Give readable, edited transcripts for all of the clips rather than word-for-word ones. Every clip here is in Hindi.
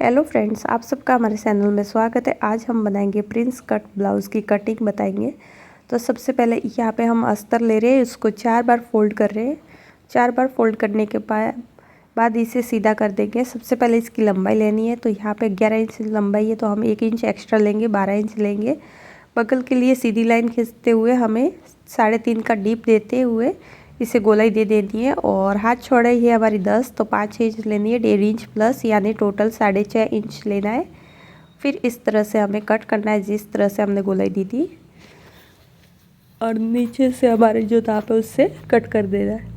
हेलो फ्रेंड्स, आप सबका हमारे चैनल में स्वागत है। आज हम बनाएंगे प्रिंस कट ब्लाउज़ की कटिंग बताएंगे। तो सबसे पहले यहाँ पे हम अस्तर ले रहे हैं, उसको 4 बार फोल्ड कर रहे हैं। 4 बार फोल्ड करने के बाद इसे सीधा कर देंगे। सबसे पहले इसकी लंबाई लेनी है, तो यहाँ पे 11 इंच लंबाई है, तो हम 1 इंच एक्स्ट्रा लेंगे, 12 इंच लेंगे। बगल के लिए सीधी लाइन खींचते हुए हमें 3.5 का डीप देते हुए इसे गोलाई दे देनी है। और हाथ चौड़ाई है हमारी 10, तो 5 इंच लेनी है, 1.5 इंच प्लस यानी टोटल 6.5 इंच लेना है। फिर इस तरह से हमें कट करना है, जिस तरह से हमने गोलाई दी थी, और नीचे से हमारे जो दाप है उससे कट कर देना है।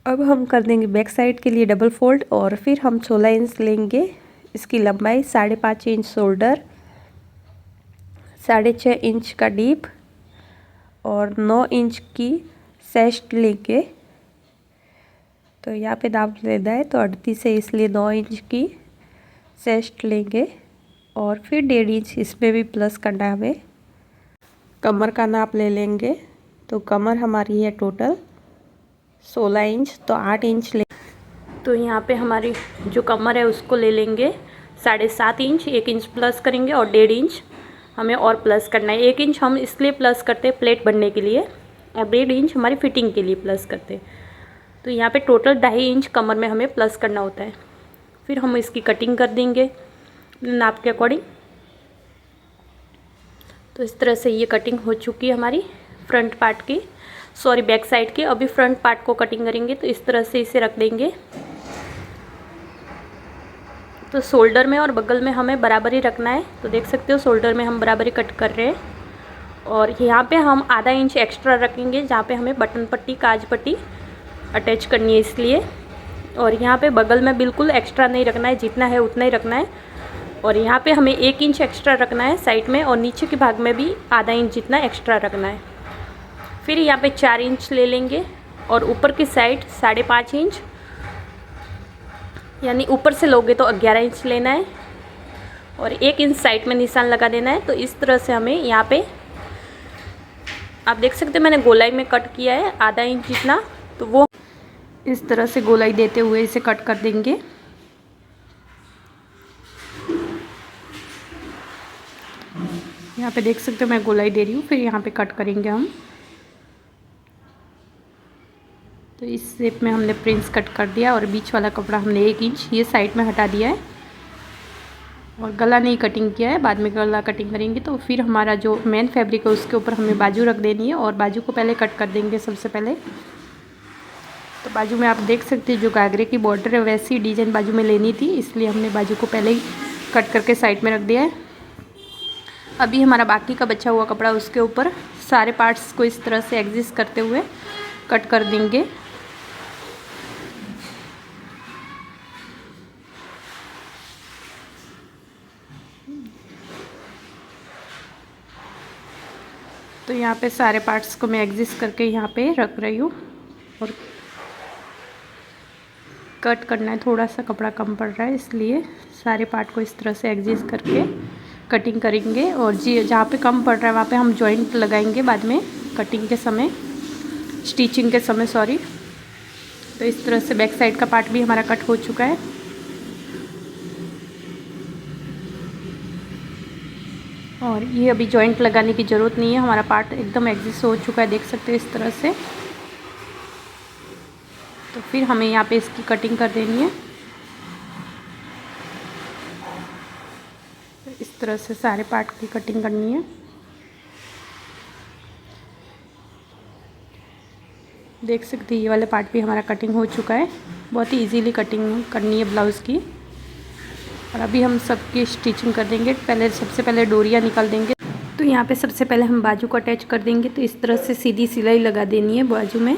अब हम कर देंगे बैक साइड के लिए डबल फोल्ड, और फिर हम 16 इंच लेंगे। इसकी लंबाई 5.5 इंच शोल्डर, 6.5 इंच का डीप और 9 इंच की चेस्ट लेंगे। तो यहाँ पे नाप लेना है, तो 38 है, इसलिए 9 इंच की चेस्ट लेंगे। और फिर 1.5 इंच इसमें भी प्लस करना है हमें। कमर का नाप ले लेंगे, तो कमर हमारी है टोटल 16 इंच, तो 8 इंच ले। तो यहाँ पे हमारी जो कमर है उसको ले लेंगे 7.5 इंच, 1 इंच प्लस करेंगे और 1.5 इंच हमें और प्लस करना है। 1 इंच हम इसलिए प्लस करते हैं प्लेट बनने के लिए, और 1.5 इंच हमारी फिटिंग के लिए प्लस करते हैं। तो यहाँ पे टोटल 2.5 इंच कमर में हमें प्लस करना होता है। फिर हम इसकी कटिंग कर देंगे नाप के अकॉर्डिंग। तो इस तरह से ये कटिंग हो चुकी है हमारी फ्रंट पार्ट की, सॉरी बैक साइड की। अभी फ्रंट पार्ट को कटिंग करेंगे, तो इस तरह से इसे रख देंगे। तो शोल्डर में और बगल में हमें बराबर ही रखना है। तो देख सकते हो शोल्डर में हम बराबर ही कट कर रहे हैं, और यहाँ पे हम आधा इंच एक्स्ट्रा रखेंगे जहाँ पे हमें बटन पट्टी काज पट्टी अटैच करनी है इसलिए। और यहाँ पे बगल में बिल्कुल एक्स्ट्रा नहीं रखना है, जितना है उतना ही रखना है। और यहाँ पे हमें 1 इंच एक्स्ट्रा रखना है साइड में, और नीचे के भाग में भी आधा इंच जितना एक्स्ट्रा रखना है। फिर यहाँ पे 4 इंच ले लेंगे, और ऊपर की साइड 5.5 इंच, यानी ऊपर से लोगे तो 11 इंच लेना है, और 1 इंच साइड में निशान लगा देना है। तो इस तरह से हमें यहाँ पे आप देख सकते हैं मैंने गोलाई में कट किया है आधा इंच जितना, तो वो इस तरह से गोलाई देते हुए इसे कट कर देंगे। यहाँ पे देख सकते हो मैं गोलाई दे रही हूँ, फिर यहाँ पे कट करेंगे हम। तो इस शेप में हमने प्रिंस कट कर दिया, और बीच वाला कपड़ा हमने 1 इंच ये साइड में हटा दिया है, और गला नहीं कटिंग किया है, बाद में गला कटिंग करेंगे। तो फिर हमारा जो मेन फैब्रिक है उसके ऊपर हमें बाजू रख देनी है, और बाजू को पहले कट कर देंगे सबसे पहले। तो बाजू में आप देख सकते हैं जो घाघरे की बॉर्डर है वैसी डिजाइन बाजू में लेनी थी, इसलिए हमने बाजू को पहले ही कट करके साइड में रख दिया है। अभी हमारा बाकी का बचा हुआ कपड़ा उसके ऊपर सारे पार्ट्स को इस तरह से एडजस्ट करते हुए कट कर देंगे। तो यहाँ पे सारे पार्ट्स को मैं एडजस्ट करके यहाँ पे रख रही हूँ, और कट करना है, थोड़ा सा कपड़ा कम पड़ रहा है इसलिए सारे पार्ट को इस तरह से एडजस्ट करके कटिंग करेंगे। और जी जहाँ पे कम पड़ रहा है वहाँ पे हम जॉइंट लगाएंगे बाद में कटिंग के समय, स्टिचिंग के समय सॉरी। तो इस तरह से बैक साइड का पार्ट भी हमारा कट हो चुका है। और ये अभी जॉइंट लगाने की ज़रूरत नहीं है, हमारा पार्ट एकदम एडजस्ट हो चुका है, देख सकते हो इस तरह से। तो फिर हमें यहाँ पे इसकी कटिंग कर देनी है। इस तरह से सारे पार्ट की कटिंग करनी है। देख सकते हैं ये वाले पार्ट भी हमारा कटिंग हो चुका है। बहुत ही इजीली कटिंग करनी है ब्लाउज़ की। और अभी हम सबकी स्टिचिंग कर देंगे। सबसे पहले डोरियाँ निकाल देंगे। तो यहाँ पे सबसे पहले हम बाजू को अटैच कर देंगे। तो इस तरह से सीधी सिलाई लगा देनी है बाजू में,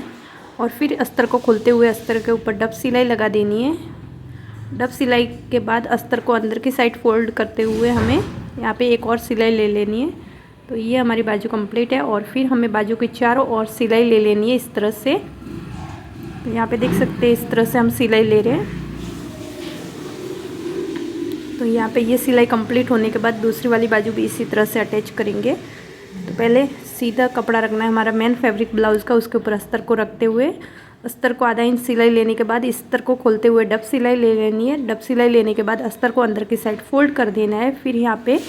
और फिर अस्तर को खोलते हुए अस्तर के ऊपर डब सिलाई लगा देनी है। डब सिलाई के बाद अस्तर को अंदर की साइड फोल्ड करते हुए हमें यहाँ पे एक और सिलाई ले लेनी है। तो ये हमारी बाजू कंप्लीट है, और फिर हमें बाजू की चारों ओर सिलाई ले लेनी है इस तरह से। तो यहाँ पे देख सकते हैं इस तरह से हम सिलाई ले रहे हैं। तो यहाँ पे ये सिलाई कंप्लीट होने के बाद दूसरी वाली बाजू भी इसी तरह से अटैच करेंगे। तो पहले सीधा कपड़ा रखना है हमारा मेन फैब्रिक ब्लाउज़ का, उसके ऊपर अस्तर को रखते हुए अस्तर को आधा इंच सिलाई लेने के बाद अस्तर को खोलते हुए डब सिलाई ले लेनी है। डब सिलाई लेने के बाद अस्तर को अंदर की साइड फोल्ड कर देना है। फिर यहाँ पे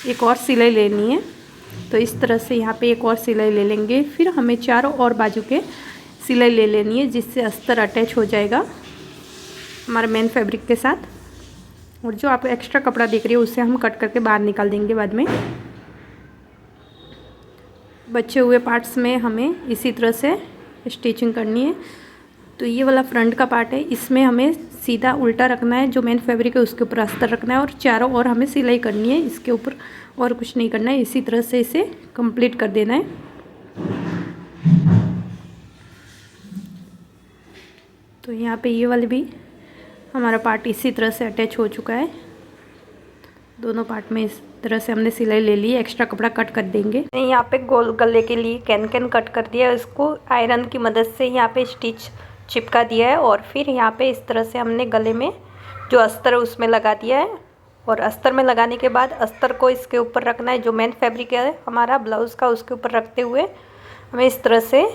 एक और सिलाई लेनी है। तो इस तरह से यहाँ पे एक और सिलाई ले लेंगे। फिर हमें चारों और बाजू के सिलाई ले लेनी है, जिससे अस्तर अटैच हो जाएगा हमारे मेन फैब्रिक के साथ। और जो आप एक्स्ट्रा कपड़ा देख रही है उससे हम कट करके बाहर निकाल देंगे बाद में। बचे हुए पार्ट्स में हमें इसी तरह से स्टिचिंग करनी है। तो ये वाला फ्रंट का पार्ट है, इसमें हमें सीधा उल्टा रखना है। जो मेन फैब्रिक है उसके ऊपर अस्तर रखना है और चारों ओर हमें सिलाई करनी है। इसके ऊपर और कुछ नहीं करना है। इसी तरह से इसे कंप्लीट कर देना है। तो यहाँ पे ये वाले भी हमारा पार्ट इसी तरह से अटैच हो चुका है। दोनों पार्ट में इस तरह से हमने सिलाई ले ली है। एक्स्ट्रा कपड़ा कट कर देंगे। यहाँ पे गोल गले के लिए कैन कट कर दिया है। इसको आयरन की मदद से यहाँ पे स्टिच चिपका दिया है। और फिर यहाँ पे इस तरह से हमने गले में जो अस्तर है उसमें लगा दिया है। और अस्तर में लगाने के बाद अस्तर को इसके ऊपर रखना है। जो मेन फैब्रिक है हमारा ब्लाउज़ का, उसके ऊपर रखते हुए हमें इस तरह से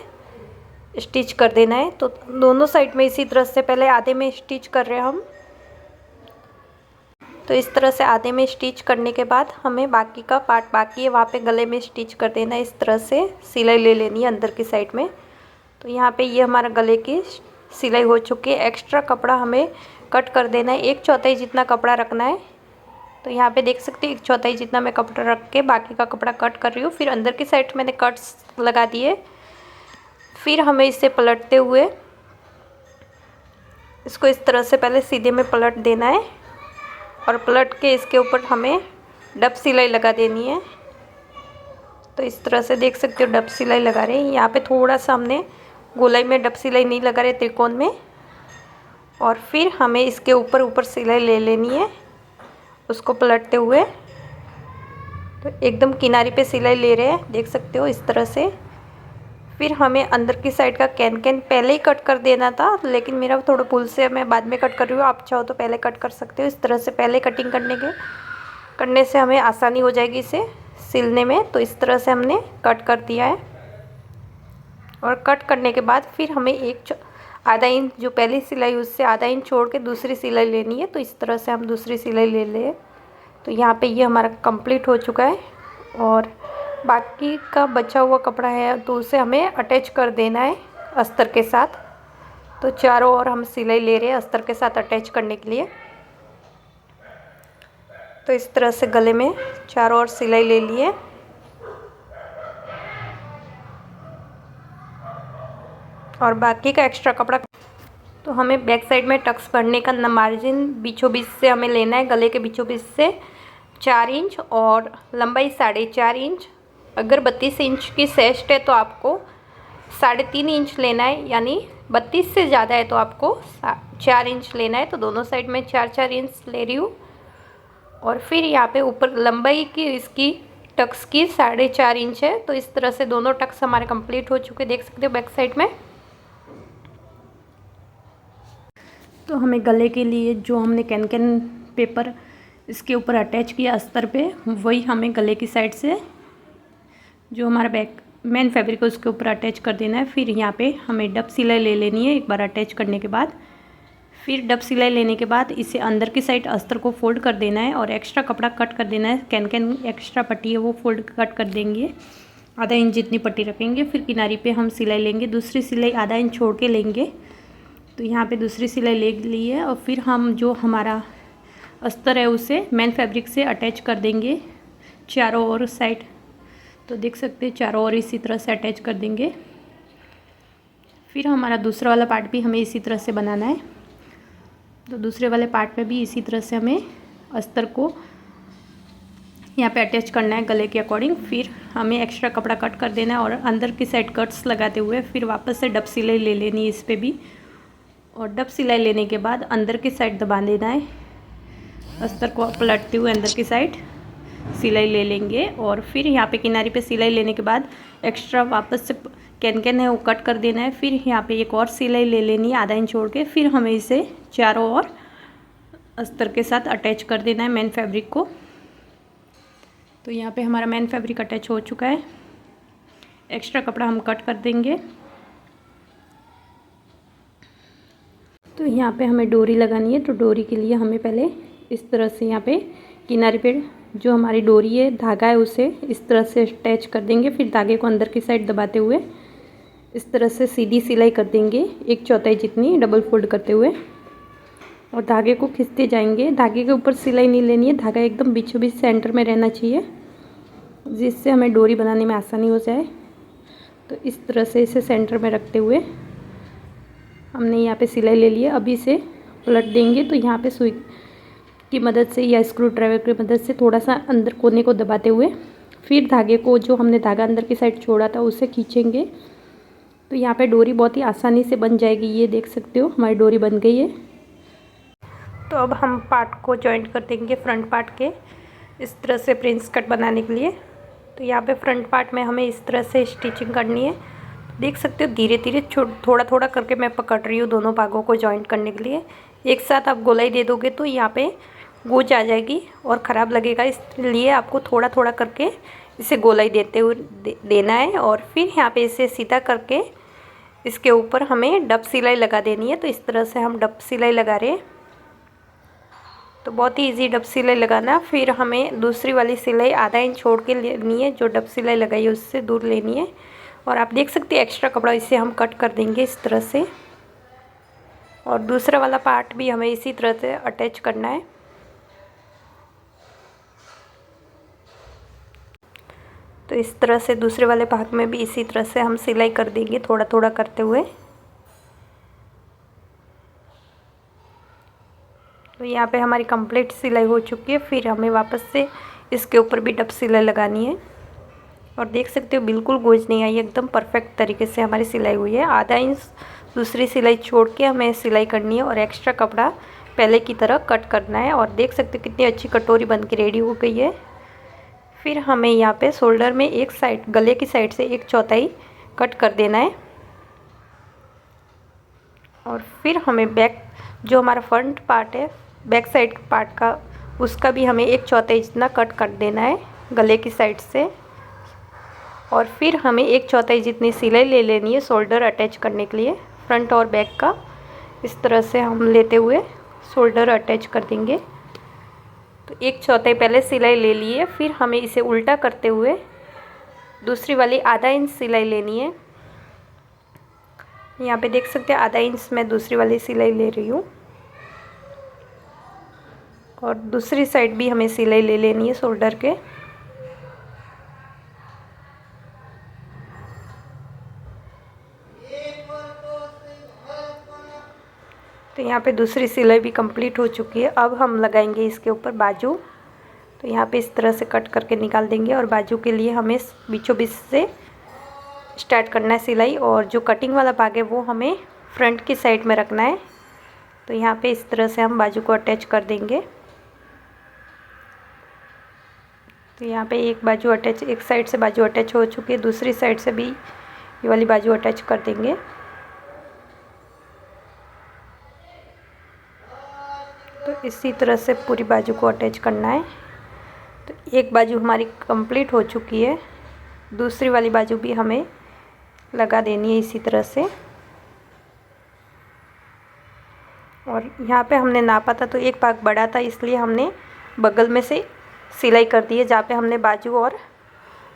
स्टिच कर देना है। तो दोनों साइड में इसी तरह से पहले आधे में स्टिच कर रहे हैं हम। तो इस तरह से आधे में स्टिच करने के बाद हमें बाकी का पार्ट बाकी है वहाँ पे गले में स्टिच कर देना है। इस तरह से सिलाई ले लेनी है अंदर की साइड में। तो यहाँ पे ये हमारा गले की सिलाई हो चुकी है। एक्स्ट्रा कपड़ा हमें कट कर देना है। 1/4 जितना कपड़ा रखना है। तो यहाँ पे देख सकते हैं 1/4 जितना मैं कपड़ा रख के बाकी का कपड़ा कट कर रही हूँ। फिर अंदर की साइड मैंने कट्स लगा दिए। फिर हमें इसे पलटते हुए इसको इस तरह से पहले सीधे में पलट देना है। और पलट के इसके ऊपर हमें डब सिलाई लगा देनी है। तो इस तरह से देख सकते हो डब सिलाई लगा रहे हैं। यहाँ पे थोड़ा सा हमने गोलाई में डब सिलाई नहीं लगा रहे, त्रिकोण में। और फिर हमें इसके ऊपर सिलाई ले लेनी है, उसको पलटते हुए। तो एकदम किनारे पे सिलाई ले रहे हैं, देख सकते हो इस तरह से। फिर हमें अंदर की साइड का कैन पहले ही कट कर देना था, लेकिन मेरा थोड़ा भूल से मैं बाद में कट कर रही हूँ। आप चाहो तो पहले कट कर सकते हो। इस तरह से पहले कटिंग करने से हमें आसानी हो जाएगी इसे सिलने में। तो इस तरह से हमने कट कर दिया है। और कट करने के बाद फिर हमें आधा इंच जो पहली सिलाई उससे आधा इंच छोड़ के दूसरी सिलाई लेनी है। तो इस तरह से हम दूसरी सिलाई ले लें। तो यहाँ पे ये हमारा कंप्लीट हो चुका है। और बाकी का बचा हुआ कपड़ा है तो उसे हमें अटैच कर देना है अस्तर के साथ। तो चारों ओर हम सिलाई ले रहे हैं अस्तर के साथ अटैच करने के लिए। तो इस तरह से गले में चारों ओर सिलाई ले ली है। और बाकी का एक्स्ट्रा कपड़ा तो हमें बैक साइड में टक्स भरने का मार्जिन बीचों बीच से हमें लेना है। गले के बीचों बीच से 4 इंच और लंबाई 4.5 इंच। अगर 32 इंच की चेस्ट है तो आपको 3.5 इंच लेना है, यानी 32 से ज़्यादा है तो आपको 4 इंच लेना है। तो दोनों साइड में 4-4 इंच ले रही हूँ। और फिर यहाँ पे ऊपर लंबाई की इसकी टक्स की 4.5 इंच है। तो इस तरह से दोनों टक्स हमारे कंप्लीट हो चुके, देख सकते हो बैक साइड में। तो हमें गले के लिए जो हमने कैन पेपर इसके ऊपर अटैच किया अस्तर पे, वही हमें गले की साइड से जो हमारा बैक मेन फैब्रिक है उसके ऊपर अटैच कर देना है। फिर यहाँ पे हमें डब सिलाई ले लेनी है एक बार अटैच करने के बाद। फिर डब सिलाई लेने के बाद इसे अंदर की साइड अस्तर को फोल्ड कर देना है और एक्स्ट्रा कपड़ा कट कर देना है। कैन एक्स्ट्रा पट्टी है वो फोल्ड कट कर देंगे, आधा इंच जितनी पट्टी रखेंगे। फिर किनारी पे हम सिलाई लेंगे, दूसरी सिलाई आधा इंच छोड़ के लेंगे। तो यहाँ पे दूसरी सिलाई ले ली है। और फिर हम जो हमारा अस्तर है उसे मेन फैब्रिक से अटैच कर देंगे चारों ओर साइड। तो देख सकते हैं चारों ओर इसी तरह से अटैच कर देंगे। फिर हमारा दूसरा वाला पार्ट भी हमें इसी तरह से बनाना है। तो दूसरे वाले पार्ट में भी इसी तरह से हमें अस्तर को यहाँ पे अटैच करना है गले के अकॉर्डिंग। फिर हमें एक्स्ट्रा कपड़ा कट कर देना है और अंदर की साइड कट्स लगाते हुए फिर वापस से डब सिलाई ले लेनी है इस पर भी। और डब सिलाई लेने के बाद अंदर की साइड दबा देना है। अस्तर को पलटते हुए अंदर की साइड सिलाई ले लेंगे। और फिर यहाँ पे किनारे पे सिलाई लेने के बाद एक्स्ट्रा वापस से कैन है वो कट कर देना है। फिर यहाँ पे एक और सिलाई ले लेनी है आधा इंच छोड़ के। फिर हमें इसे चारों ओर अस्तर के साथ अटैच कर देना है मेन फैब्रिक को। तो यहाँ पे हमारा मेन फैब्रिक अटैच हो चुका है। एक्स्ट्रा कपड़ा हम कट कर देंगे। तो यहाँ पे हमें डोरी लगानी है। तो डोरी के लिए हमें पहले इस तरह से यहाँ पे किनारे पे जो हमारी डोरी है, धागा है, उसे इस तरह से अटैच कर देंगे। फिर धागे को अंदर की साइड दबाते हुए इस तरह से सीधी सिलाई कर देंगे, 1/4 जितनी डबल फोल्ड करते हुए, और धागे को खींचते जाएंगे। धागे के ऊपर सिलाई नहीं लेनी है, धागा एकदम बीचों बीच सेंटर में रहना चाहिए, जिससे हमें डोरी बनाने में आसानी हो जाए। तो इस तरह से इसे सेंटर में रखते हुए हमने यहाँ पे सिलाई ले ली है। अभी इसे पलट देंगे। तो यहाँ पे सुई की मदद से या स्क्रू ड्राइवर की मदद से थोड़ा सा अंदर कोने को दबाते हुए फिर धागे को, जो हमने धागा अंदर की साइड छोड़ा था, उसे खींचेंगे। तो यहाँ पे डोरी बहुत ही आसानी से बन जाएगी। ये देख सकते हो हमारी डोरी बन गई है। तो अब हम पार्ट को जॉइंट कर देंगे फ्रंट पार्ट के, इस तरह से प्रिंस कट बनाने के लिए। तो यहाँ पे फ्रंट पार्ट में हमें इस तरह से स्टिचिंग करनी है। देख सकते हो धीरे धीरे थोड़ा थोड़ा करके मैं पकड़ रही हूँ दोनों भागों को जॉइंट करने के लिए। एक साथ आप गोलाई दे दोगे तो यहाँ पे गूंज आ जाएगी और ख़राब लगेगा, इसलिए आपको थोड़ा थोड़ा करके इसे गोलाई देते हुए देना है। और फिर यहाँ पे इसे सीधा करके इसके ऊपर हमें डब सिलाई लगा देनी है। तो इस तरह से हम डब सिलाई लगा रहे हैं। तो बहुत ही इजी डब सिलाई लगाना। फिर हमें दूसरी वाली सिलाई आधा इंच छोड़ के लेनी है, जो डब सिलाई लगाई है उससे दूर लेनी है। और आप देख सकते हैं एक्स्ट्रा कपड़ा इसे हम कट कर देंगे इस तरह से। और दूसरा वाला पार्ट भी हमें इसी तरह से अटैच करना है। तो इस तरह से दूसरे वाले भाग में भी इसी तरह से हम सिलाई कर देंगे, थोड़ा थोड़ा करते हुए। तो यहाँ पे हमारी कंप्लीट सिलाई हो चुकी है। फिर हमें वापस से इसके ऊपर भी डब सिलाई लगानी है। और देख सकते हो बिल्कुल गोज नहीं आई, एकदम परफेक्ट तरीके से हमारी सिलाई हुई है। आधा इंच दूसरी सिलाई छोड़ के हमें सिलाई करनी है और एक्स्ट्रा कपड़ा पहले की तरह कट करना है। और देख सकते हो कितनी अच्छी कटोरी बन के रेडी हो गई है। फिर हमें यहाँ पे शोल्डर में एक साइड, गले की साइड से 1/4 कट कर देना है। और फिर हमें बैक, जो हमारा फ्रंट पार्ट है बैक साइड पार्ट का, उसका भी हमें 1/4 जितना कट कर देना है गले की साइड से। और फिर हमें 1/4 जितनी सिलाई ले लेनी है शोल्डर अटैच करने के लिए, फ्रंट और बैक का। इस तरह से हम लेते हुए शोल्डर अटैच कर देंगे। तो 1/4 पहले सिलाई ले ली है। फिर हमें इसे उल्टा करते हुए दूसरी वाली आधा इंच सिलाई लेनी है। यहाँ पे देख सकते हैं आधा इंच मैं दूसरी वाली सिलाई ले रही हूँ। और दूसरी साइड भी हमें सिलाई ले लेनी है शोल्डर के। तो यहाँ पे दूसरी सिलाई भी कंप्लीट हो चुकी है। अब हम लगाएंगे इसके ऊपर बाजू। तो यहाँ पे इस तरह से कट करके निकाल देंगे। और बाजू के लिए हमें बीचों बीच से स्टार्ट करना है सिलाई। और जो कटिंग वाला भाग है वो हमें फ्रंट की साइड में रखना है। तो यहाँ पे इस तरह से हम बाजू को अटैच कर देंगे। तो यहाँ पे एक बाजू अटैच, एक साइड से बाजू अटैच हो चुकी है, दूसरी साइड से भी ये वाली बाजू अटैच कर देंगे। तो इसी तरह से पूरी बाजू को अटैच करना है। तो एक बाजू हमारी कंप्लीट हो चुकी है, दूसरी वाली बाजू भी हमें लगा देनी है इसी तरह से। और यहाँ पे हमने नापा था तो एक भाग बड़ा था, इसलिए हमने बगल में से सिलाई कर दी है। जहाँ पे हमने बाजू और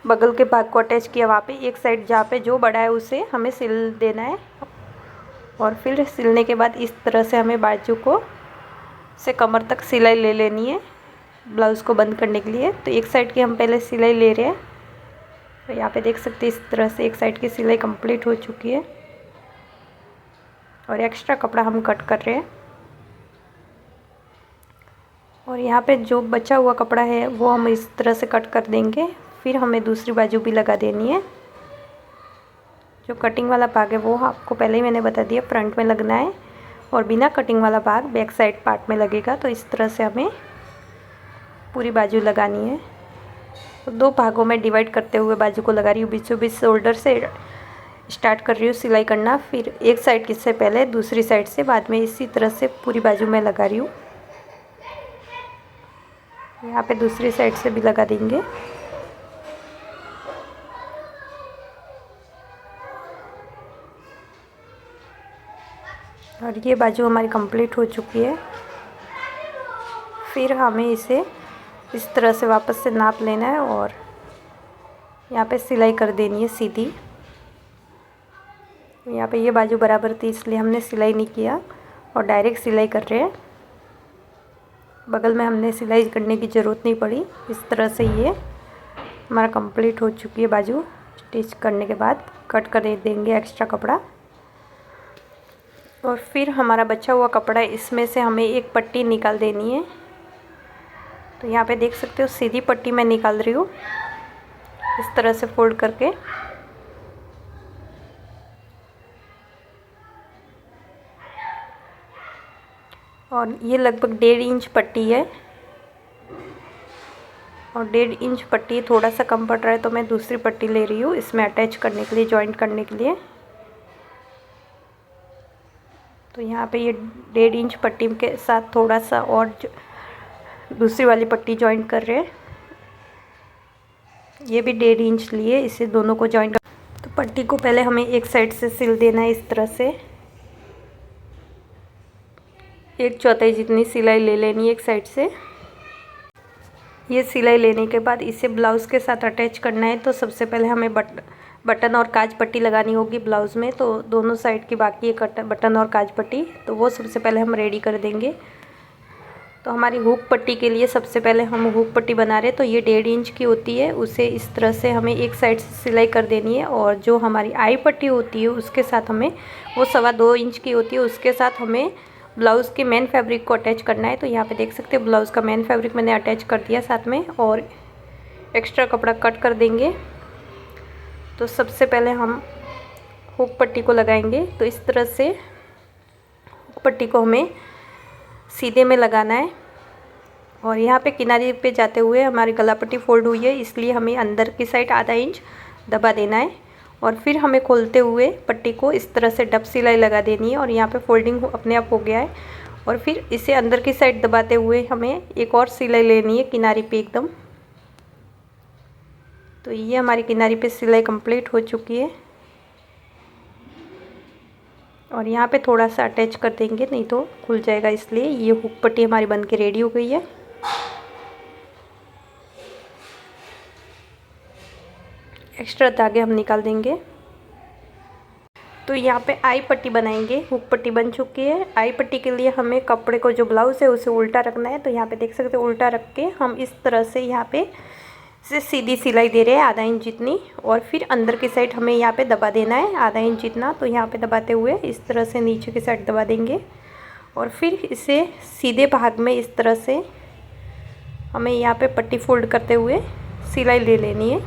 बगल के भाग को अटैच किया, वहाँ पे एक साइड जहाँ पे जो बड़ा है उसे हमें सिल देना है। और फिर सिलने के बाद इस तरह से हमें बाजू को से कमर तक सिलाई ले लेनी है ब्लाउज़ को बंद करने के लिए। तो एक साइड की हम पहले सिलाई ले रहे हैं। तो यहाँ पे देख सकते हैं इस तरह से एक साइड की सिलाई कंप्लीट हो चुकी है। और एक्स्ट्रा कपड़ा हम कट कर रहे हैं। और यहाँ पे जो बचा हुआ कपड़ा है वो हम इस तरह से कट कर देंगे। फिर हमें दूसरी बाजू भी लगा देनी है। जो कटिंग वाला भाग है वो आपको पहले ही मैंने बता दिया फ्रंट में लगना है, और बिना कटिंग वाला भाग बैक साइड पार्ट में लगेगा। तो इस तरह से हमें पूरी बाजू लगानी है। तो दो भागों में डिवाइड करते हुए बाजू को लगा रही हूँ। बीचों बीच शोल्डर से स्टार्ट कर रही हूँ सिलाई करना। फिर एक साइड की से पहले दूसरी साइड से बाद में इसी तरह से पूरी बाजू में लगा रही हूँ। यहाँ पे दूसरी साइड से भी लगा देंगे। और ये बाजू हमारी कंप्लीट हो चुकी है। फिर हमें इसे इस तरह से वापस से नाप लेना है और यहाँ पे सिलाई कर देनी है सीधी। यहाँ पे ये बाजू बराबर थी इसलिए हमने सिलाई नहीं किया और डायरेक्ट सिलाई कर रहे हैं। बगल में हमने सिलाई करने की ज़रूरत नहीं पड़ी। इस तरह से ये हमारा कंप्लीट हो चुकी है बाजू। स्टिच करने के बाद कट कर देंगे एक्स्ट्रा कपड़ा और फिर हमारा बचा हुआ कपड़ा इसमें से हमें एक पट्टी निकाल देनी है। तो यहाँ पे देख सकते हो सीधी पट्टी मैं निकाल रही हूँ इस तरह से फोल्ड करके। और ये लगभग 1.5 इंच पट्टी है और 1.5 इंच पट्टी थोड़ा सा कम पड़ रहा है तो मैं दूसरी पट्टी ले रही हूँ इसमें अटैच करने के लिए, जॉइंट करने के लिए। तो यहाँ पे ये 1.5 इंच पट्टी के साथ थोड़ा सा और दूसरी वाली पट्टी जॉइंट कर रहे हैं। ये भी 1.5 इंच लिए, इसे दोनों को जॉइंट कर। तो पट्टी को पहले हमें एक साइड से सिल देना है इस तरह से। 1/4 जितनी सिलाई ले लेनी है एक साइड से। ये सिलाई लेने के बाद इसे ब्लाउज़ के साथ अटैच करना है। तो सबसे पहले हमें बटन और काज पट्टी लगानी होगी ब्लाउज़ में। तो दोनों साइड की बाकी है बटन और काज पट्टी, तो वो सबसे पहले हम रेडी कर देंगे। तो हमारी हुक पट्टी के लिए सबसे पहले हम हुक पट्टी बना रहे हैं। तो ये 1.5 इंच की होती है, उसे इस तरह से हमें एक साइड से सिलाई कर देनी है। और जो हमारी आई पट्टी होती है उसके साथ हमें वो 2.25 इंच की होती है, उसके साथ हमें ब्लाउज़ के मेन फैब्रिक को अटैच करना है। तो यहाँ पे देख सकते हो ब्लाउज़ का मेन फैब्रिक मैंने अटैच कर दिया साथ में और एक्स्ट्रा कपड़ा कट कर देंगे। तो सबसे पहले हम हुक पट्टी को लगाएंगे। तो इस तरह से हुक पट्टी को हमें सीधे में लगाना है और यहाँ पे किनारे पे जाते हुए हमारी गला पट्टी फोल्ड हुई है, इसलिए हमें अंदर की साइड आधा इंच दबा देना है। और फिर हमें खोलते हुए पट्टी को इस तरह से डब सिलाई लगा देनी है और यहाँ पे फोल्डिंग अपने आप हो गया है। और फिर इसे अंदर की साइड दबाते हुए हमें एक और सिलाई लेनी है किनारे पे एकदम। तो ये हमारी किनारे पे सिलाई कंप्लीट हो चुकी है और यहाँ पे थोड़ा सा अटैच कर देंगे नहीं तो खुल जाएगा, इसलिए ये हुक पट्टी हमारी बन के रेडी हो गई है। एक्स्ट्रा धागे हम निकाल देंगे। तो यहाँ पे आई पट्टी बनाएंगे। हुक पट्टी बन चुकी है। आई पट्टी के लिए हमें कपड़े को जो ब्लाउज़ है उसे उल्टा रखना है। तो यहाँ पे देख सकते हो उल्टा रख के हम इस तरह से यहाँ पे से सीधी सिलाई दे रहे हैं आधा इंच जितनी। और फिर अंदर की साइड हमें यहाँ पे दबा देना है आधा इंच जितना। तो यहाँ पे दबाते हुए इस तरह से नीचे की साइड दबा देंगे और फिर इसे सीधे भाग में इस तरह से हमें यहाँ पे पट्टी फोल्ड करते हुए सिलाई ले लेनी है।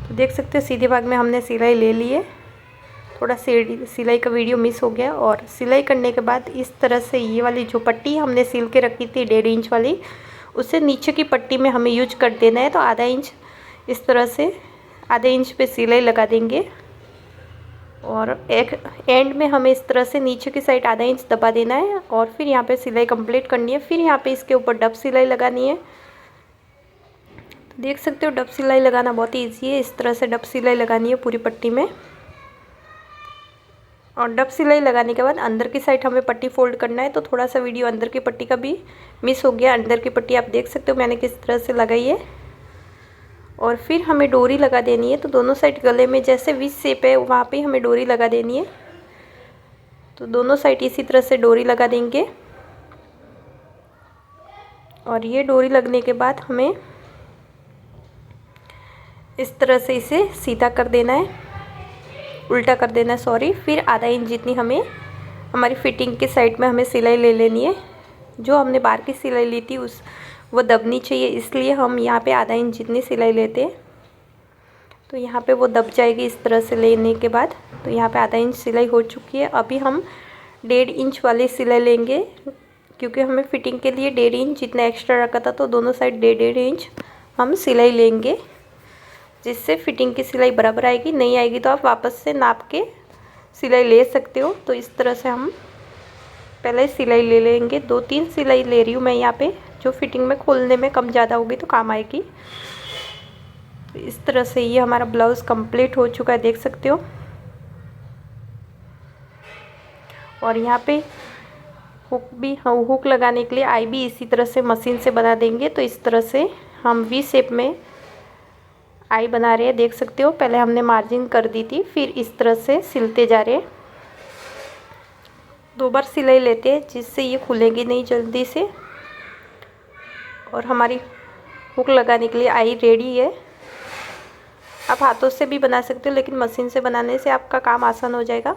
तो देख सकते हो सीधे भाग में हमने सिलाई ले ली है। थोड़ा सिलाई का वीडियो मिस हो गया। और सिलाई करने के बाद इस तरह से ये वाली जो पट्टी हमने सिल के रखी थी 1.5 इंच वाली, उसे नीचे की पट्टी में हमें यूज कर देना है। तो आधा इंच इस तरह से आधे इंच पे सिलाई लगा देंगे और एक एंड में हमें इस तरह से नीचे की साइड आधा इंच दबा देना है और फिर यहाँ पे सिलाई कंप्लीट करनी है। फिर यहाँ पे इसके ऊपर डब सिलाई लगानी है। तो देख सकते हो डब सिलाई लगाना बहुत ही ईजी है। इस तरह से डब सिलाई लगानी है पूरी पट्टी में और डब सिलाई लगाने के बाद अंदर की साइड हमें पट्टी फोल्ड करना है। तो थोड़ा सा वीडियो अंदर की पट्टी का भी मिस हो गया। अंदर की पट्टी आप देख सकते हो मैंने किस तरह से लगाई है। और फिर हमें डोरी लगा देनी है। तो दोनों साइड गले में जैसे वी शेप है वहाँ पे हमें डोरी लगा देनी है। तो दोनों साइड इसी तरह से डोरी लगा देंगे और ये डोरी लगने के बाद हमें इस तरह से इसे सीधा कर देना है, उल्टा कर देना है सॉरी। फिर आधा इंच जितनी हमें हमारी फिटिंग के साइड में हमें सिलाई ले लेनी है। जो हमने बाहर की सिलाई ली थी वो दबनी चाहिए, इसलिए हम यहाँ पे आधा इंच जितनी सिलाई लेते हैं। तो यहाँ पे वो दब जाएगी इस तरह से लेने के बाद। तो यहाँ पे आधा इंच सिलाई हो चुकी है। अभी हम 1.5 इंच वाली सिलाई लेंगे क्योंकि हमें फिटिंग के लिए 1.5 इंच जितना एक्स्ट्रा रखा था। तो दोनों साइड 1.5 इंच हम सिलाई लेंगे जिससे फिटिंग की सिलाई बराबर आएगी। नहीं आएगी तो आप वापस से नाप के सिलाई ले सकते हो। तो इस तरह से हम पहले सिलाई ले लेंगे। 2-3 सिलाई ले रही हूँ मैं यहाँ पे, जो फिटिंग में खोलने में कम ज़्यादा होगी तो काम आएगी। तो इस तरह से ये हमारा ब्लाउज़ कंप्लीट हो चुका है, देख सकते हो। और यहाँ पे हुक लगाने के लिए आई भी इसी तरह से मशीन से बना देंगे। तो इस तरह से हम वी शेप में आई बना रहे हैं, देख सकते हो। पहले हमने मार्जिन कर दी थी, फिर इस तरह से सिलते जा रहे हैं। 2 बार सिलाई लेते हैं जिससे ये खुलेगी नहीं जल्दी से। और हमारी हुक लगाने के लिए आई रेडी है। आप हाथों से भी बना सकते हो, लेकिन मशीन से बनाने से आपका काम आसान हो जाएगा।